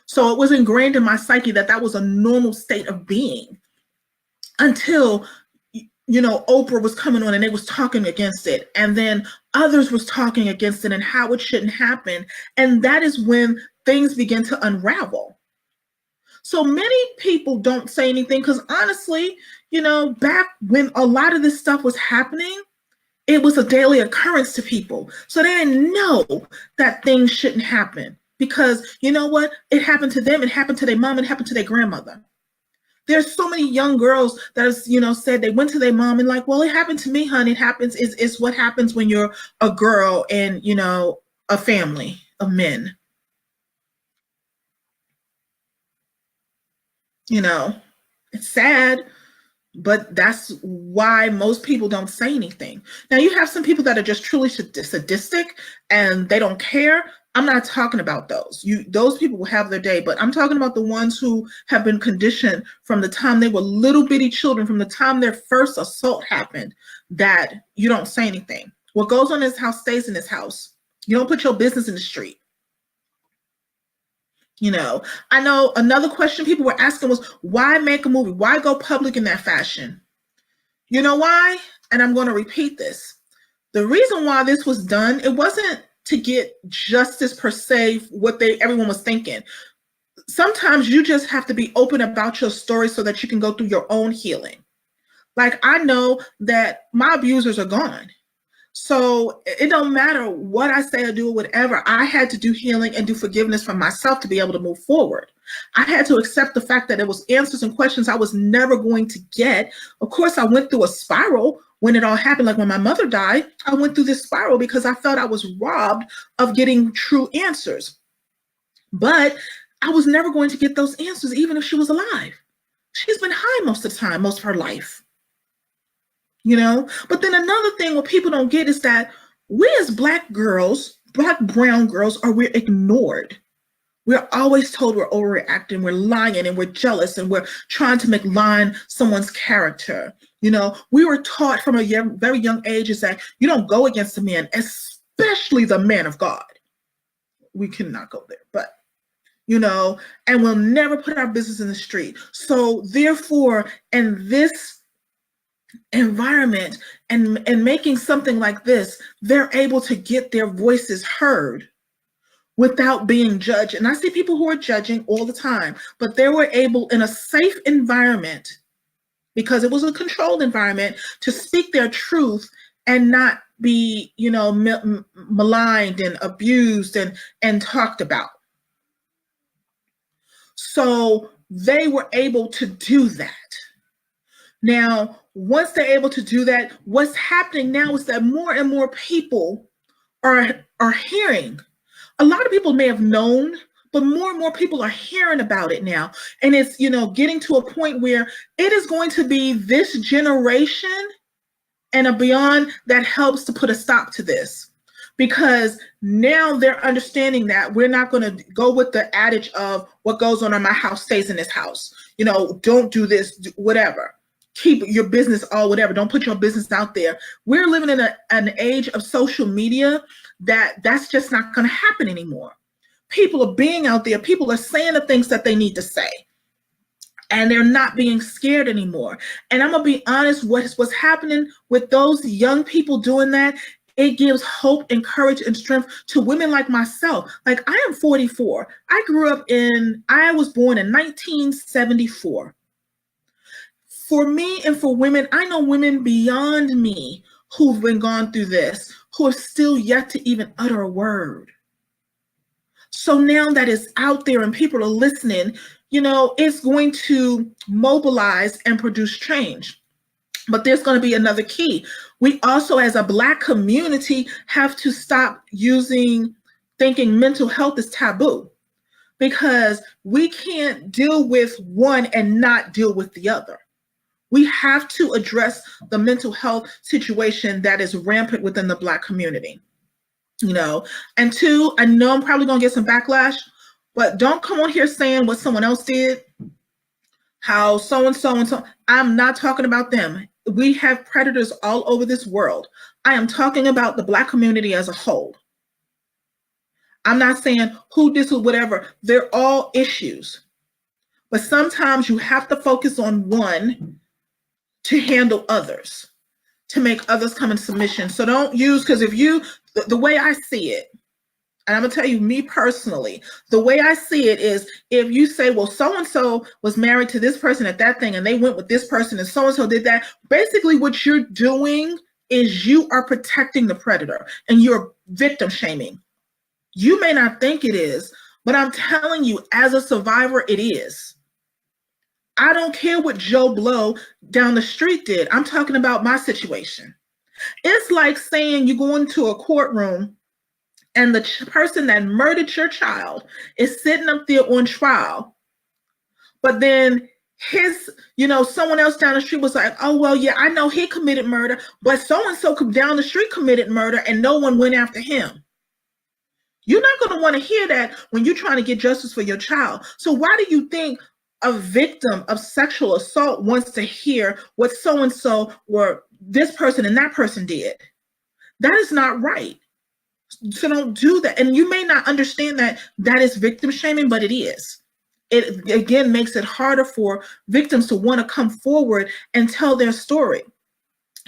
So it was ingrained in my psyche that that was a normal state of being until, Oprah was coming on and they was talking against it. And then others was talking against it and how it shouldn't happen. And that is when things begin to unravel. So many people don't say anything because honestly, back when a lot of this stuff was happening, it was a daily occurrence to people. So they didn't know that things shouldn't happen because you know what? It happened to them. It happened to their mom. It happened to their grandmother. There's so many young girls that have, said they went to their mom and like, well, it happened to me, honey. It happens. It's what happens when you're a girl in, a family of men. It's sad, but that's why most people don't say anything. Now, you have some people that are just truly sadistic and they don't care. I'm not talking about those. Those people will have their day, but I'm talking about the ones who have been conditioned from the time they were little bitty children, from the time their first assault happened, that you don't say anything. What goes on in this house stays in this house. You don't put your business in the street. I know another question people were asking was, why make a movie? Why go public in that fashion? You know why? And I'm going to repeat this. The reason why this was done, it wasn't to get justice per se, what everyone was thinking. Sometimes you just have to be open about your story so that you can go through your own healing. Like, I know that my abusers are gone. So it don't matter what I say or do or whatever. I had to do healing and do forgiveness for myself to be able to move forward. I had to accept the fact that there was answers and questions I was never going to get. Of course, I went through a spiral when it all happened. Like when my mother died, I went through this spiral because I felt I was robbed of getting true answers. But I was never going to get those answers, even if she was alive. She's been high most of the time, most of her life. But then another thing what people don't get is that we as Black girls, Black brown girls, we're ignored. We're always told we're overreacting, we're lying, and we're jealous, and we're trying to malign someone's character. We were taught from a very young age is that you don't go against a man, especially the man of God. We cannot go there, but and we'll never put our business in the street. So therefore, in this environment and making something like this, they're able to get their voices heard without being judged. And I see people who are judging all the time, but they were able in a safe environment, because it was a controlled environment, to speak their truth and not be, maligned and abused and talked about. So they were able to do that. Now, once they're able to do that, what's happening now is that more and more people are hearing. A lot of people may have known, but more and more people are hearing about it now. And it's, getting to a point where it is going to be this generation and beyond that helps to put a stop to this. Because now they're understanding that we're not going to go with the adage of what goes on in my house stays in this house. Don't do this, whatever. Keep your business all whatever. Don't put your business out there. We're living in an age of social media that's just not going to happen anymore. People are being out there. People are saying the things that they need to say. And they're not being scared anymore. And I'm going to be honest, what's happening with those young people doing that, It gives hope and courage and strength to women like myself. Like, I am 44. I was born in 1974. For me and for women, I know women beyond me who've been gone through this, who have still yet to even utter a word. So now that it's out there and people are listening, it's going to mobilize and produce change. But there's going to be another key. We also, as a Black community, have to stop thinking mental health is taboo, because we can't deal with one and not deal with the other. We have to address the mental health situation that is rampant within the Black community. And two, I know I'm probably going to get some backlash, but don't come on here saying what someone else did, how so-and-so and so. I'm not talking about them. We have predators all over this world. I am talking about the Black community as a whole. I'm not saying who this or whatever. They're all issues. But sometimes you have to focus on one to handle others, to make others come in submission. So don't use, because the way I see it, and I'm gonna tell you, me personally, the way I see it is, if you say, well, so-and-so was married to this person at that thing, and they went with this person, and so-and-so did that, basically what you're doing is you are protecting the predator, and you're victim shaming. You may not think it is, but I'm telling you, as a survivor, it is. I don't care what Joe Blow down the street did. I'm talking about my situation. It's like saying you go into a courtroom and the person that murdered your child is sitting up there on trial, but then someone else down the street was like, oh, well, yeah, I know he committed murder, but so-and-so down the street committed murder and no one went after him. You're not going to want to hear that when you're trying to get justice for your child. So why do you think a victim of sexual assault wants to hear what so-and-so or this person and that person did? That is not right. So don't do that. And you may not understand that is victim shaming, but it is. It, again, makes it harder for victims to want to come forward and tell their story.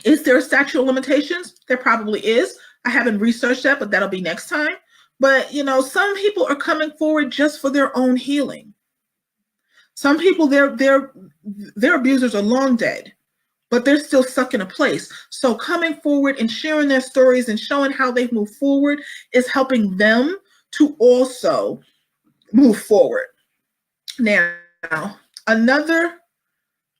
Is there a statute of limitations? There probably is. I haven't researched that, but that'll be next time. But, some people are coming forward just for their own healing. Some people, their abusers are long dead, but they're still stuck in a place. So coming forward and sharing their stories and showing how they've moved forward is helping them to also move forward. Now, another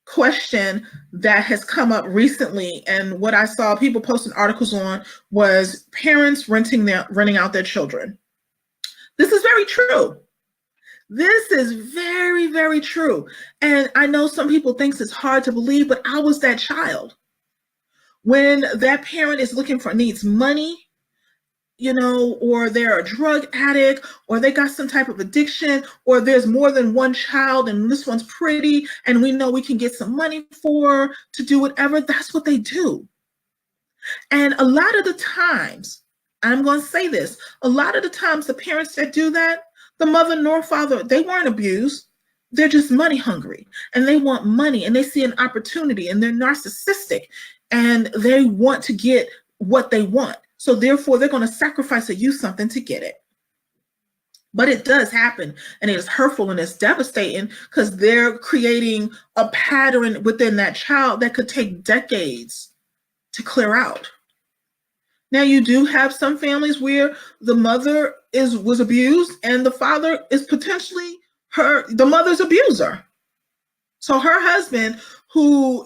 question that has come up recently, and what I saw people posting articles on, was parents renting out their children. This is very true. This is very, very true. And I know some people think it's hard to believe, but I was that child. When that parent needs money, or they're a drug addict, or they got some type of addiction, or there's more than one child and this one's pretty and we know we can get some money to do whatever, that's what they do. And a lot of the times, I'm going to say this, a lot of the times the parents that do that, the mother nor father, they weren't abused. They're just money hungry and they want money and they see an opportunity and they're narcissistic and they want to get what they want. So therefore, they're going to sacrifice or use something to get it. But it does happen, and it is hurtful and it's devastating, because they're creating a pattern within that child that could take decades to clear out. Now, you do have some families where the mother was abused and the father is potentially the mother's abuser. So her husband, who,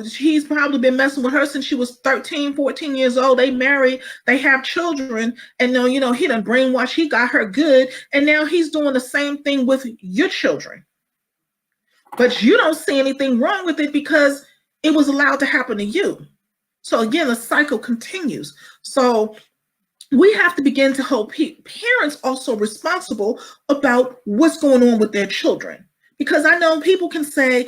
he's probably been messing with her since she was 13, 14 years old. They married, they have children, and now, he done brainwashed, he got her good, and now he's doing the same thing with your children. But you don't see anything wrong with it because it was allowed to happen to you. So again, the cycle continues. So we have to begin to hold parents also responsible about what's going on with their children. Because I know people can say,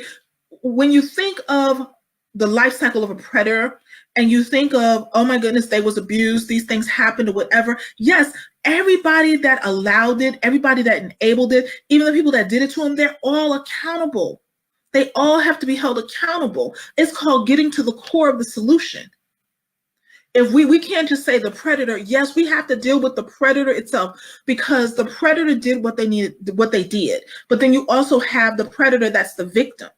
when you think of the life cycle of a predator and you think of, oh my goodness, they was abused, these things happened or whatever. Yes, everybody that allowed it, everybody that enabled it, even the people that did it to them, they're all accountable. They all have to be held accountable. It's called getting to the core of the solution. If we can't just say the predator, yes, we have to deal with the predator itself, because the predator did what they needed, what they did. But then you also have the predator that's the victim.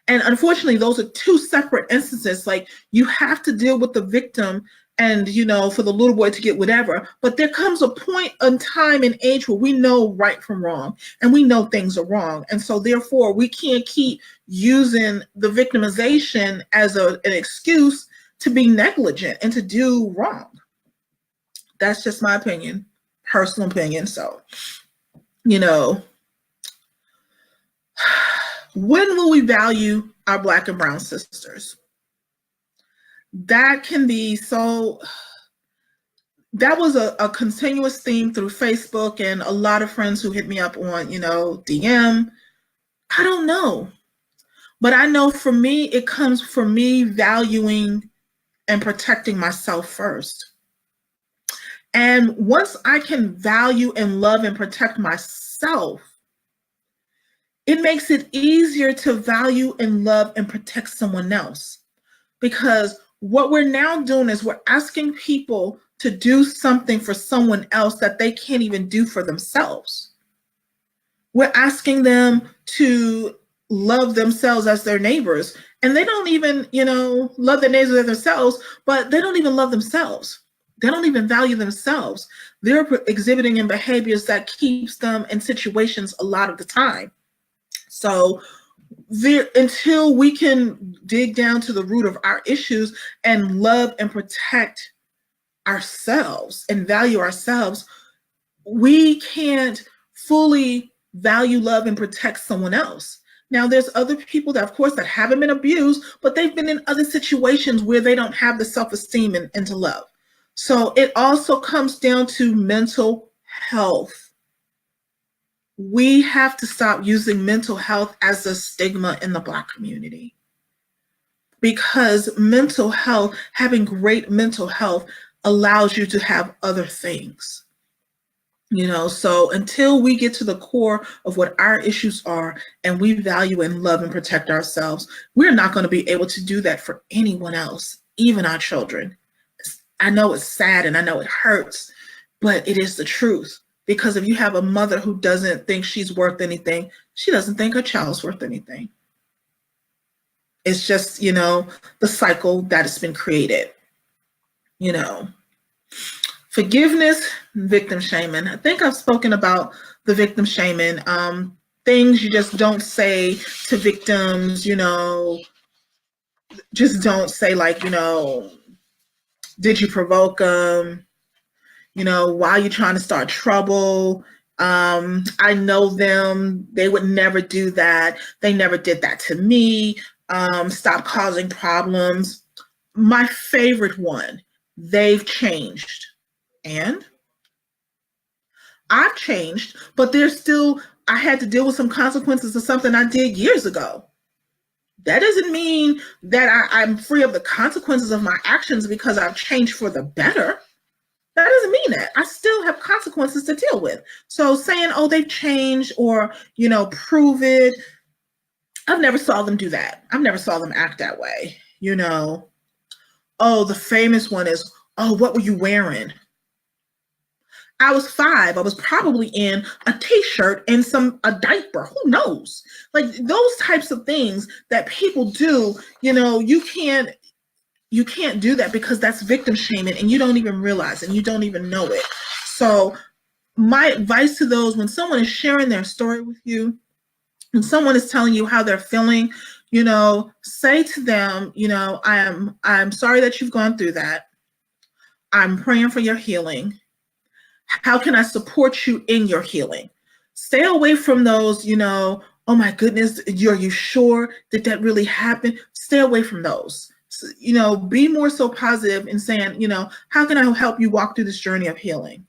And unfortunately, those are two separate instances. Like, you have to deal with the victim and, for the little boy to get whatever. But there comes a point in time and age where we know right from wrong, and we know things are wrong. And so therefore, we can't keep using the victimization as an excuse to be negligent and to do wrong. That's just my opinion, personal opinion. So, when will we value our Black and brown sisters? That can be so. That was a continuous theme through Facebook, and a lot of friends who hit me up on, DM. I don't know. But I know for me, it comes from me valuing and protecting myself first. And once I can value and love and protect myself, it makes it easier to value and love and protect someone else. Because what we're now doing is we're asking people to do something for someone else that they can't even do for themselves. We're asking them to love themselves as their neighbors. And they don't even, love their neighbors as themselves, but they don't even love themselves. They don't even value themselves. They're exhibiting in behaviors that keeps them in situations a lot of the time. So until we can dig down to the root of our issues and love and protect ourselves and value ourselves, we can't fully value, love, and protect someone else. Now, there's other people that, of course, that haven't been abused, but they've been in other situations where they don't have the self-esteem and to love. So it also comes down to mental health. We have to stop using mental health as a stigma in the Black community, because mental health, having great mental health, allows you to have other things. So until we get to the core of what our issues are and we value and love and protect ourselves, we're not going to be able to do that for anyone else, even our children. I know it's sad and I know it hurts, but it is the truth. Because if you have a mother who doesn't think she's worth anything, she doesn't think her child's worth anything. It's just, the cycle that has been created. Forgiveness, victim shaming. I think I've spoken about the victim shaming. Things you just don't say to victims, just don't say, like, did you provoke them? Why are you trying to start trouble? I know them. They would never do that. They never did that to me. Stop causing problems. My favorite one, they've changed. And I've changed, but I had to deal with some consequences of something I did years ago. That doesn't mean that I'm free of the consequences of my actions because I've changed for the better. That doesn't mean that. I still have consequences to deal with. So saying, oh, they've changed, or, prove it. I've never saw them do that. I've never saw them act that way. Oh, the famous one is, oh, what were you wearing? I was 5. I was probably in a t-shirt and a diaper. Who knows? Like, those types of things that people do, you can't do that, because that's victim shaming and you don't even realize and you don't even know it. So my advice to those, when someone is sharing their story with you and someone is telling you how they're feeling, say to them, I'm sorry that you've gone through that. I'm praying for your healing. How can I support you in your healing? Stay away from those, oh my goodness, are you sure that really happened? Stay away from those. So, be more so positive in saying, how can I help you walk through this journey of healing?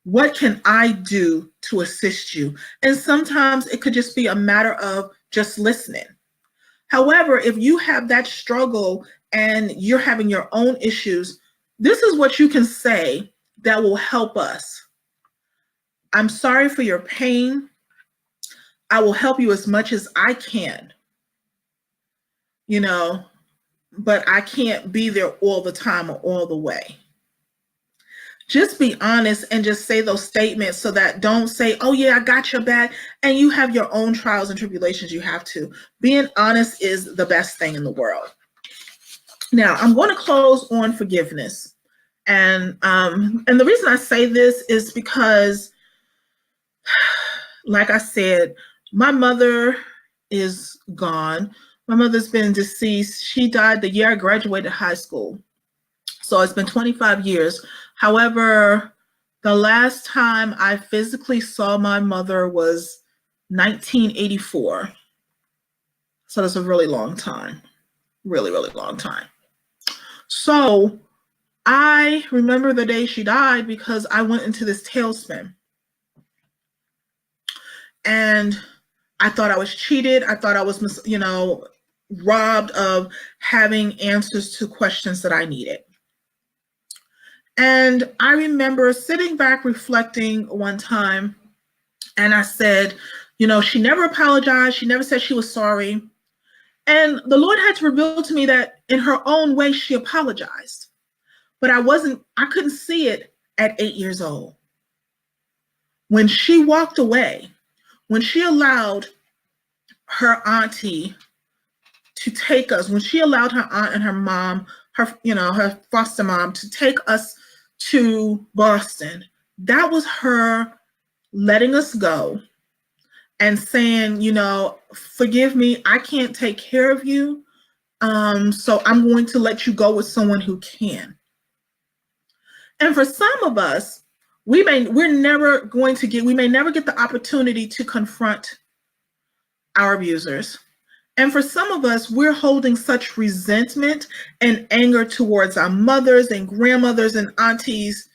What can I do to assist you? And sometimes it could just be a matter of just listening. However, if you have that struggle and you're having your own issues, this is what you can say that will help us. I'm sorry for your pain. I will help you as much as I can. but I can't be there all the time or all the way. Just be honest and just say those statements, so that don't say, oh yeah, I got your back, and you have your own trials and tribulations you have to. Being honest is the best thing in the world. Now, I'm going to close on forgiveness. And the reason I say this is because, like I said, my mother is gone. My mother's been deceased. She died the year I graduated high school. So it's been 25 years. However, the last time I physically saw my mother was 1984. So that's a really long time. Really, really long time. So I remember the day she died because I went into this tailspin. And I thought I was cheated. I thought I was, robbed of having answers to questions that I needed. And I remember sitting back reflecting one time, and I said, she never apologized. She never said she was sorry. And the Lord had to reveal to me that in her own way, she apologized. But I couldn't see it at 8 years old. When she walked away, when she allowed her auntie to take us, when she allowed her aunt and her mom, her foster mom, to take us to Boston, that was her letting us go and saying, forgive me, I can't take care of you. So I'm going to let you go with someone who can. And for some of us, we may never get the opportunity to confront our abusers. And for some of us, we're holding such resentment and anger towards our mothers and grandmothers and aunties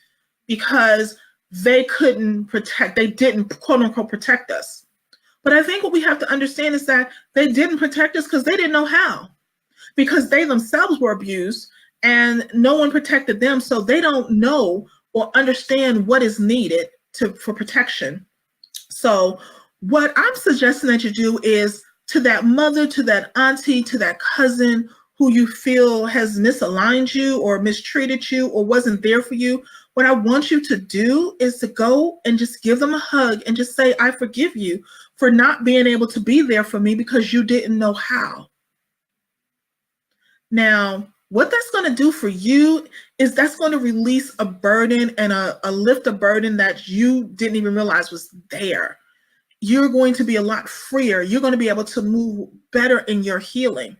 because they didn't, quote unquote, protect us. But I think what we have to understand is that they didn't protect us because they didn't know how, because they themselves were abused and no one protected them. So they don't know or understand what is needed for protection. So what I'm suggesting that you do is, to that mother, to that auntie, to that cousin who you feel has misaligned you or mistreated you or wasn't there for you, what I want you to do is to go and just give them a hug and just say, I forgive you for not being able to be there for me because you didn't know how. Now, what that's going to do for you is that's going to release a burden and lift a burden that you didn't even realize was there. You're going to be a lot freer. You're going to be able to move better in your healing.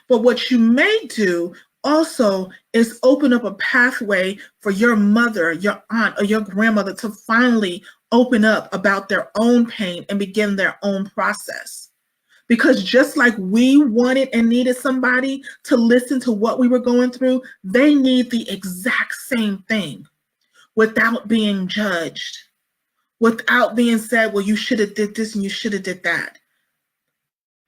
But what you may do also is open up a pathway for your mother, your aunt, or your grandmother to finally open up about their own pain and begin their own process. Because just like we wanted and needed somebody to listen to what we were going through, they need the exact same thing without being judged, without being said, well, you should have did this and you should have did that.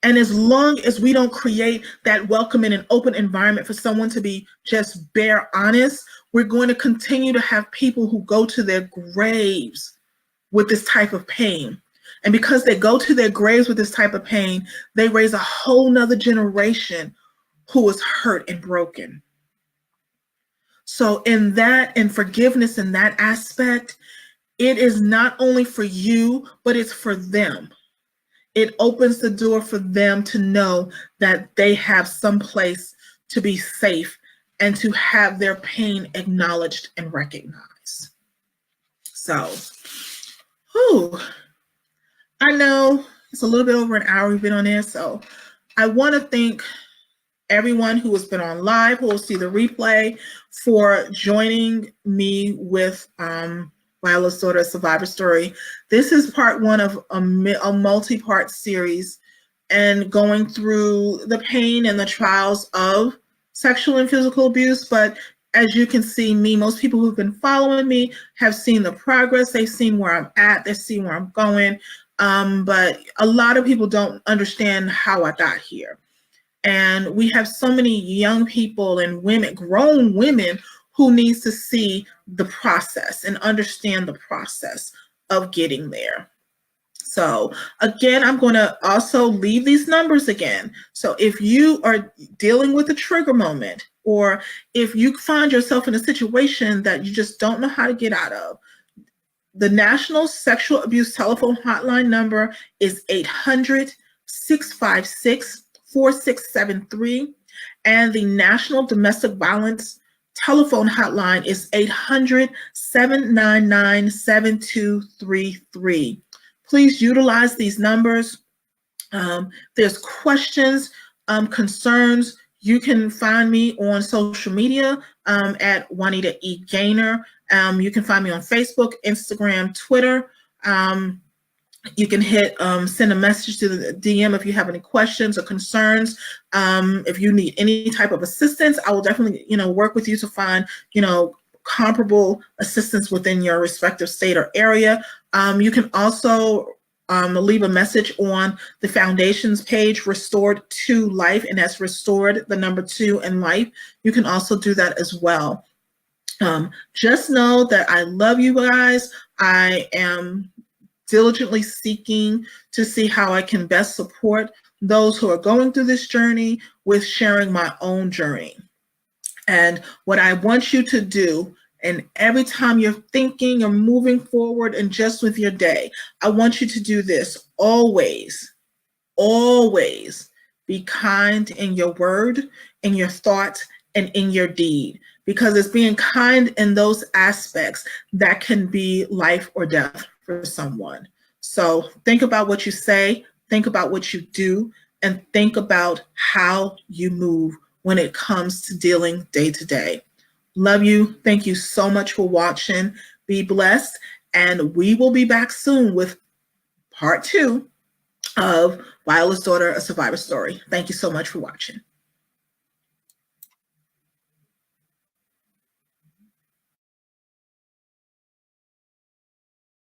And as long as we don't create that welcoming and open environment for someone to be just bare honest, we're going to continue to have people who go to their graves with this type of pain. And because they go to their graves with this type of pain, they raise a whole nother generation who is hurt and broken. So in forgiveness in that aspect, it is not only for you, but it's for them. It opens the door for them to know that they have some place to be safe and to have their pain acknowledged and recognized. So, I know it's a little bit over an hour we've been on there. So I want to thank everyone who has been on live, who will see the replay, for joining me with Viola's Daughter Survivor Story. This is part one of a multi-part series, and going through the pain and the trials of sexual and physical abuse. But as you can see, most people who've been following me have seen the progress. They've seen where I'm at. They've seen where I'm going. But a lot of people don't understand how I got here. And we have so many young people and women, grown women, who needs to see the process and understand the process of getting there. So again, I'm going to also leave these numbers again. So if you are dealing with a trigger moment, or if you find yourself in a situation that you just don't know how to get out of, the National Sexual Abuse Telephone Hotline number is 800-656-4673. And the National Domestic Violence Telephone Hotline is 800-799-7233. Please utilize these numbers. There's questions, concerns. You can find me on social media at Juanita E. Gaynor. You can find me on Facebook, Instagram, Twitter. You can send a message to the DM if you have any questions or concerns. If you need any type of assistance, I will definitely, work with you to find, comparable assistance within your respective state or area. You can also leave a message on the foundation's page, Restored to Life, and that's restored, the number 2 in life. You can also do that as well. Just know that I love you guys. I am diligently seeking to see how I can best support those who are going through this journey with sharing my own journey. And what I want you to do, and every time you're thinking or moving forward and just with your day, I want you to do this. Always, always be kind in your word, in your thought, and in your deed, because it's being kind in those aspects that can be life or death for someone. So think about what you say, think about what you do, and think about how you move when it comes to dealing day to day. Love you. Thank you so much for watching. Be blessed. And we will be back soon with part 2 of Viola's Daughter, A Survivor Story. Thank you so much for watching.